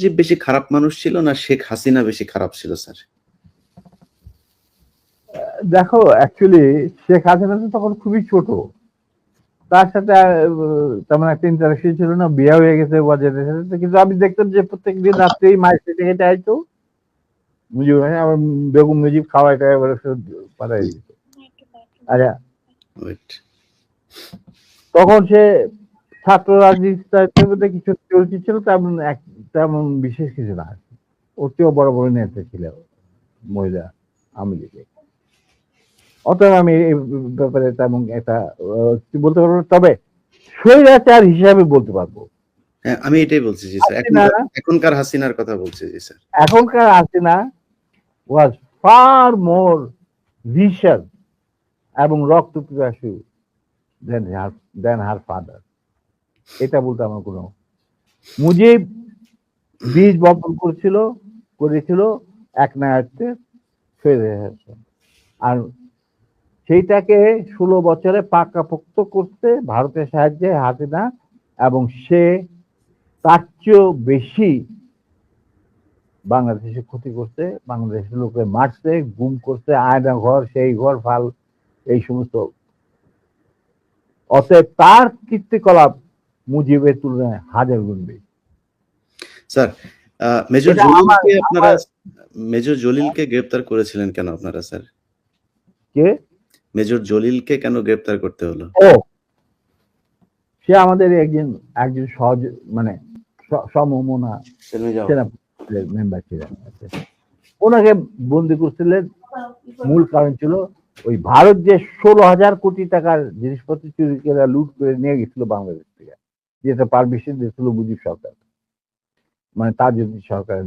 মুজিব বেশি খারাপ মানুষ ছিল না শেখ হাসিনা বেশি খারাপ ছিল স্যার? দেখো, অ্যাকচুয়ালি শেখ হাসিনা তো তখন খুবই ছোট, তার সাথে তেমন একটা ইন্টারেকশন ছিল না, বিয়ে হয়ে গেছে ওয়াজেদের সাথে। কিন্তু আমি দেখতাম যে প্রত্যেক দিন রাত্রেই মায়ের থেকে হেঁটে আইতো মুজিব, আমার বেগম মুজিব খাওয়াই টাওয়াই পাঠাই দিত। আচ্ছা, তখন সে ছাত্র রাজনীতির মধ্যে কিছু চলছিল, তেমন বিশেষ কিছু না। ওর চেয়েও বড় বড় নেতা ছিল মহিলা আওয়ামী লীগে। অতএব আমি এই ব্যাপারে তেমন একটা বলতে পারবো না, তবে স্বৈরাচার হিসাবে বলতে পারবো। হ্যাঁ, আমি এটাই বলছি জি স্যার, এখনকার হাসিনার কথা বলছি জি স্যার। এখনকার হাসিনা ওয়াজ ফার মোর ভিশাস এবং রক্ত পিপাসু দেন হার ফাদার। এটা বলতে আমার কোনো, মুজিব বীজ বপন করেছিল এক নায়ককে, আর সেইটাকে 16 বছরে পাকাপোক্ত করতে ভারতের সাহায্যে হাসিনা, এবং সে তার চেয়েও বেশি বাংলাদেশের ক্ষতি করছে, বাংলাদেশের লোকে মারছে, গুম করছে, আয়না ঘর সেই ঘর ফাল এই সমস্ত। অতএব তার কীর্তিকলাপ মুজিবের তুলনায় হাজার গুণ বেশি। স্যার, মেজর জলিলকে গ্রেফতার করেছিলেন কেন আপনারা স্যার? কে? মেজর জলিলকে কেন গ্রেফতার করতে হলো? ও, সে আমাদের একজন সহজ মানে সমমনা মেম্বার ছিলেন। ওনাকে বন্দি করছিলেন, মূল কারণ ছিল ওই ভারত যে 16,000 কোটি টাকার জিনিসপত্র চুরি করে লুট করে নিয়ে গেছিল বাংলাদেশ থেকে, যেটা পারমিশন দিয়েছিল মুজিব সরকার, মানে তাজউদ্দিন সরকার।